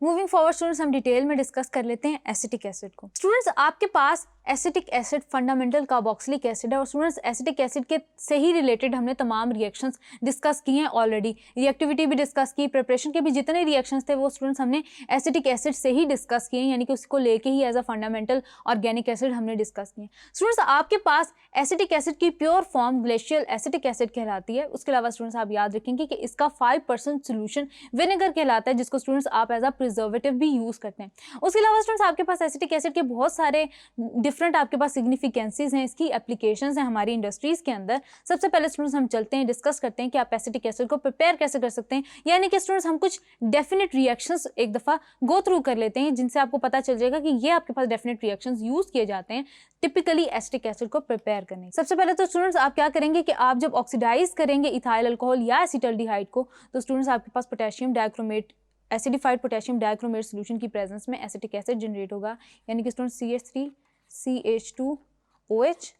Moving forward students, हम detail में discuss कर लेते हैं एसिटिक एसिड को। स्टूडेंट्स, आपके पास acetic acid fundamental carboxylic acid है और स्टूडेंट्स एसिटिक एसिड के से ही रिलेटेड हमने तमाम रिएक्शंस डिस्कस किए हैं ऑलरेडी। रिएक्टिविटी भी डिस्कस की, प्रिपरेशन के भी जितने रिएक्शंस थे वो स्टूडेंट्स हमने एसिटिक एसिड से ही डिस्कस किए, यानी कि उसको लेके ही as a fundamental organic acid हमने डिस्कस किए। स्टूडेंट्स, आपके पास एसिटिक एसिड की pure form glacial acetic acid कहलाती है। उसके अलावा स्टूडेंट्स आप याद रखेंगे कि इसका 5% सोल्यूशन विनेगर कहलाता है, जिसको स्टूडेंट्स आप एज अ प्रिजर्वेटिव भी यूज करते हैं। उसके अलावा स्टूडेंट्स आपके पास एसिटिक एसिड के बहुत सारे डिफरेंट आपके पास सिग्निफिकेंसीज हैं, इसकी एप्लीकेशंस हैं हमारी इंडस्ट्रीज के अंदर। सबसे पहले स्टूडेंट्स हम चलते हैं, डिस्कस करते हैं कि आप एसिटिक एसिड को प्रिपेयर कैसे कर सकते हैं, यानी कि स्टूडेंट्स हम कुछ डेफिनेट रिएक्शंस एक दफा गो थ्रू कर लेते हैं, जिनसे आपको पता चल जाएगा कि ये आपके पास डेफिनेट रिएक्शंस यूज किए जाते हैं टिपिकली एसिटिक एसिड को प्रिपेयर करने। सबसे पहले तो स्टूडेंट्स आप क्या करेंगे कि आप जब ऑक्सीडाइज करेंगे इथाइल अल्कोहल या एसिटल्डिहाइड को, तो स्टूडेंट्स आपके पास potassium dichromate, acidified potassium dichromate solution की प्रेजेंस में एसिटिक एसिड जनरेट होगा, यानी कि स्टूडेंट्स CH3CH2OH।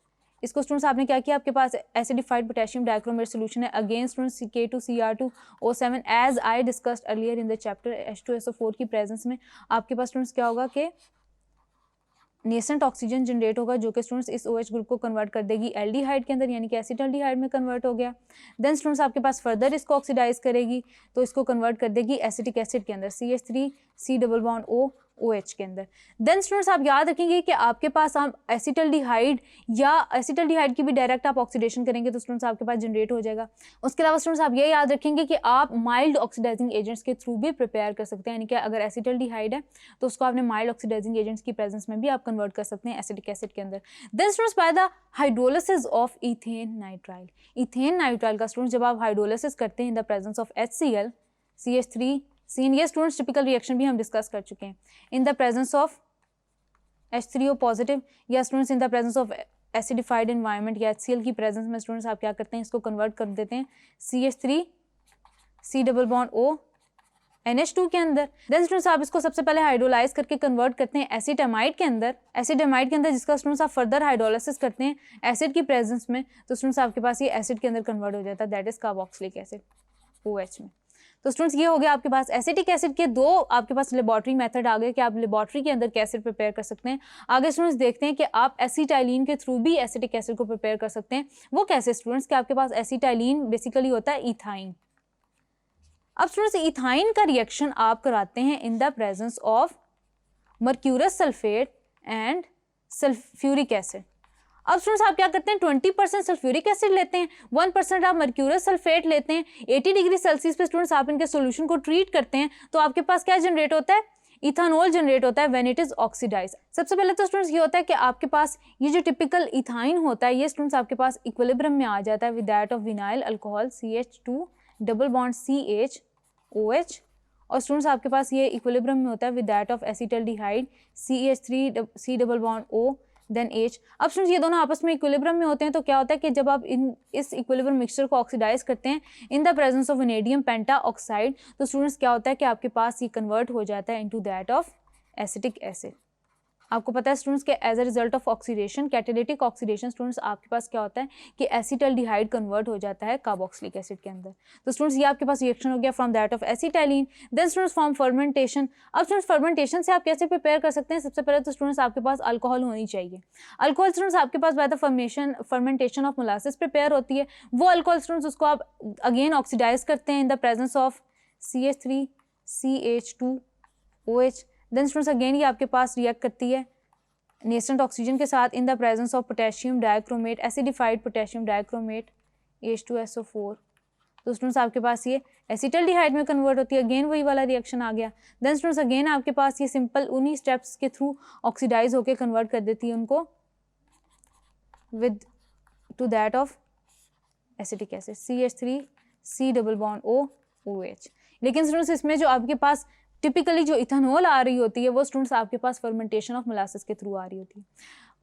इसको स्टूडेंट्स आपने क्या किया, आपके पास एसिडिफाइड पोटेशियम डाइक्रोमेट सॉल्यूशन है, again students K2Cr2O7 as I discussed earlier in the chapter H2SO4 की प्रेजेंस में आपके पास स्टूडेंट्स क्या होगा कि नेसेंट ऑक्सीजन जनरेट होगा, जो कि स्टूडेंट्स इस OH ग्रुप को कन्वर्ट कर देगी एल्डिहाइड के अंदर, यानी कि एसिटल्डिहाइड में कन्वर्ट हो गया। देन स्टूडेंट्स आपके पास फर्दर इसको ऑक्सीडाइज करेगी तो इसको कन्वर्ट कर देगी एसिटिक एसिड के अंदर CH3C+OH के अंदर। देन स्टूडेंट्स आप याद रखेंगे कि आपके पास आप एसिटल्डिहाइड या एसिटल्डिहाइड की भी डायरेक्ट आप ऑक्सीडेशन करेंगे तो स्टूडेंट्स आपके पास जनरेट हो जाएगा। उसके अलावा स्टूडेंट्स आप ये याद रखेंगे कि आप माइल्ड ऑक्सीडाइजिंग एजेंट्स के थ्रू भी प्रिपेयर कर सकते हैं, यानी कि अगर एसिटल्डिहाइड है तो उसको आपने माइल्ड ऑक्सीडाइजिंग एजेंट्स की प्रेजेंस में भी आप कन्वर्ट कर सकते हैं एसिटिक एसिड के अंदर। Then students by the hydrolysis of ethane nitrile, ethane nitrile का स्टूडेंट्स जब आप हाइड्रोलिसिस करते हैं in the presence of HCl CH3 ये स्टूडेंट्स टिपिकल रिएक्शन भी हम डिस्कस कर चुके हैं, in the presence of H3O positive या students in the presence of acidified environment या HCl की प्रेजेंस में स्टूडेंट्स आप क्या करते हैं, इसको कन्वर्ट कर देते हैं CH3C+O NH2 के अंदर। देन स्टूडेंट्स आप इसको सबसे पहले हाइड्रोलाइज करके कन्वर्ट करते हैं एसिटामाइड के अंदर, जिसका स्टूडेंट्स आप फर्दर हाइड्रोलाइसिस करते हैं एसिड की प्रेजेंस में, तो स्टूडेंट्स आपके पास ये एसिड के अंदर कन्वर्ट हो जाता है, that is carboxylic acid OH में। तो स्टूडेंट्स ये हो गया आपके पास एसिटिक एसिड के दो आपके पास लेबोरेटरी मेथड आ गए कि आप लेबोरेटरी के अंदर कैसे प्रिपेयर कर सकते हैं। आगे स्टूडेंट्स देखते हैं कि आप एसिटाइलिन के थ्रू भी एसिटिक एसिड को प्रिपेयर कर सकते हैं। वो कैसे स्टूडेंट्स, कि आपके पास एसिटाइलिन बेसिकली होता है इथाइन। अब स्टूडेंट्स इथाइन का रिएक्शन आप कराते हैं in the presence of mercurous sulphate and sulphuric acid. अब स्टूडेंट्स आप क्या करते हैं, 20% सल्फ्यूरिक एसिड लेते हैं, 1% आप मर्क्यूरस सल्फेट लेते हैं, 80 डिग्री सेल्सियस पे स्टूडेंट्स आप इनके सॉल्यूशन को ट्रीट करते हैं, तो आपके पास क्या जनरेट होता है, इथानॉल जनरेट होता है व्हेन इट इज ऑक्सीडाइज। सबसे पहले तो स्टूडेंट्स ये होता है कि आपके पास ये जो टिपिकल इथाइन होता है ये स्टूडेंट्स आपके पास इक्विलिब्रियम में आ जाता है with that of vinyl alcohol CH2 CH, और स्टूडेंट्स आपके पास ये इक्विलिब्रियम में होता है with that of acetaldehyde CH3C+O then H। अब स्टूडेंट्स ये दोनों आपस में इक्विलिब्रियम में होते हैं, तो क्या होता है कि जब आप इस इक्विलिब्रियम मिक्सचर को ऑक्सीडाइज करते हैं in the presence of vanadium penta oxide, तो स्टूडेंट्स क्या होता है कि आपके पास ये कन्वर्ट हो जाता है into that of acetic acid. आपको पता है स्टूडेंट्स के as a result of oxidation, catalytic oxidation, students आपके पास क्या होता है कि एसिटल्डिहाइड कन्वर्ट हो जाता है कार्बोक्सिलिक एसिड के अंदर। तो स्टूडेंट्स ये आपके पास रिएक्शन हो गया from that of acetylene. Then students from fermentation. अब स्टूडेंट्स फर्मेंटेशन से आप कैसे प्रिपेयर कर सकते हैं, सबसे पहले तो स्टूडेंट्स आपके पास अल्कोहल होनी चाहिए। अल्कोहल स्टूडेंट्स आपके पास by the fermentation of molasses prepare होती है। वो अल्कोहल स्टूडेंट्स उसको आप अगेन ऑक्सीडाइज करते हैं in the presence of CH3CH2OH। Then students again ये आपके पास रिएक्ट करती है नेसेंट ऑक्सीजन के साथ इन the presence of potassium dichromate, acidified potassium dichromate H2SO4। तो स्टूडेंट्स आपके पास ये एसिटल्डिहाइड में कन्वर्ट होती है, अगेन वही वाला रिएक्शन आ गया। देन स्टूडेंट्स अगेन आपके पास ये सिंपल उन्हीं स्टेप्स के थ्रू ऑक्सीडाइज होकर कन्वर्ट कर देती है उनको with two that of acetic acid CH3C+OOH। लेकिन स्टूडेंट्स इसमें जो आपके पास टिपिकली जो इथेनॉल आ रही होती है वो स्टूडेंट्स आपके पास फर्मेंटेशन ऑफ मोलासिस के थ्रू आ रही होती है।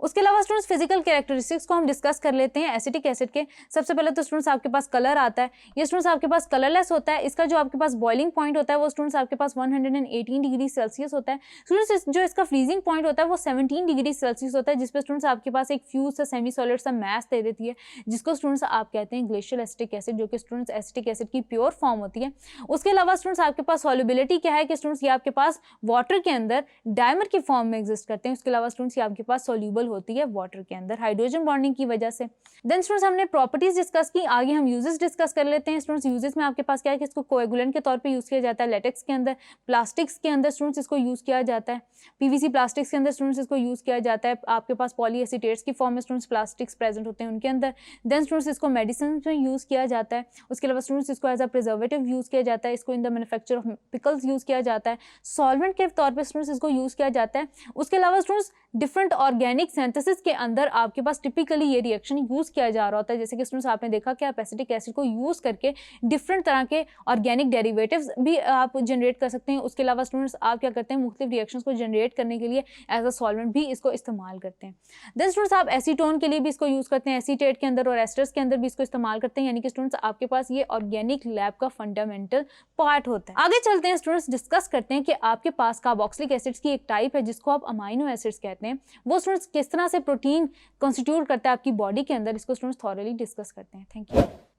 उसके अलावा स्टूडेंट्स फिजिकल कैरेक्टरिस्टिक्स को हम डिस्कस कर लेते हैं एसिटिक एसिड के। सबसे पहले तो स्टूडेंट्स आपके पास कलर आता है, ये स्टूडेंट्स आपके पास कलरलेस होता है। इसका जो आपके पास बॉइलिंग पॉइंट होता है वो स्टूडेंट्स आपके पास 118 डिग्री सेल्सियस होता है। स्टूडेंट्स जो इसका फ्रीजिंग पॉइंट होता है वो 17 डिग्री सेल्सियस होता है, जिसपे स्टूडेंट्स आपके पास एक फ्यूज सा सेमी सॉलिड सा मैस दे देती है, जिसको स्टूडेंट्स आप कहते हैं ग्लेशियल एसिटिक एसिड, जो कि स्टूडेंट्स एसिटिक एसिड की प्योर फॉर्म होती है। उसके अलावा स्टूडेंट्स आपके पास सॉल्युबिलिटी क्या है कि स्टूडेंट्स ये आपके पास वाटर के अंदर डायमर की फॉर्म में एग्जिस्ट करते हैं। उसके अलावा स्टूडेंट्स ये आपके पास सोल्यूबल होती है वाटर के अंदर हाइड्रोजन बॉन्डिंग की वजह से। देन स्टूडेंट्स हमने प्रॉपर्टीज डिस्कस की, आगे हम यूजेस डिस्कस कर लेते हैं। स्टूडेंट्स यूजेस में आपके पास क्या है कि इसको कोएगुलेंट के तौर पे यूज किया जाता है लेटेक्स के अंदर, प्लास्टिक्स के अंदर स्टूडेंट्स इसको यूज किया जाता है, पीवीसी प्लास्टिक्स के अंदर स्टूडेंट्स इसको यूज किया जाता है। आपके पास पॉलीएसीटेट्स की फॉर्म में स्टूडेंट्स प्लास्टिक्स प्रेजेंट होते हैं उनके अंदर। देन स्टूडेंट्स इसको मेडिसिन में यूज किया जाता है। उसके अलावा स्टूडेंट्स इसको एज अ प्रिजर्वेटिव यूज किया जाता है, इसको in the manufacture of pickles use किया जाता है, सॉल्वेंट के तौर पे स्टूडेंट्स इसको यूज किया जाता है। उसके अलावा स्टूडेंट्स डिफरेंट ऑर्गेनिक सिंथेसिस के अंदर आपके पास टिपिकली ये रिएक्शन यूज किया जा रहा होता है। जैसे कि स्टूडेंट्स आपने देखा कि आप एसिटिक एसिड को यूज करके डिफरेंट तरह के ऑर्गेनिक डेरिवेटिव्स भी आप जनरेट कर सकते हैं। उसके अलावा स्टूडेंट्स आप क्या करते हैं, मुख्तलिफ रिएक्शंस को जनरेट करने के लिए एज अ सॉल्वेंट भी इसको इस्तेमाल करते हैं। देन स्टूडेंट्स आप एसीटोन के लिए भी इसको यूज करते हैं, एसीटेट के अंदर और एस्टर्स के अंदर भी इसको इस्तेमाल करते हैं। यानी कि स्टूडेंट्स आपके पास ये ऑर्गेनिक लैब का फंडामेंटल पार्ट होता है। आगे चलते हैं स्टूडेंट्स, डिस्कस करते हैं कि आपके पास कार्बोक्सिलिक एसिड्स की एक टाइप है जिसको आप अमाइनो एसिड्स कहते हैं। वो स्टूडेंट्स किस तरह से प्रोटीन कॉन्स्टिट्यूट करता है आपकी बॉडी के अंदर, इसको स्टूडेंट्स थॉरली डिस्कस करते हैं। Thank you.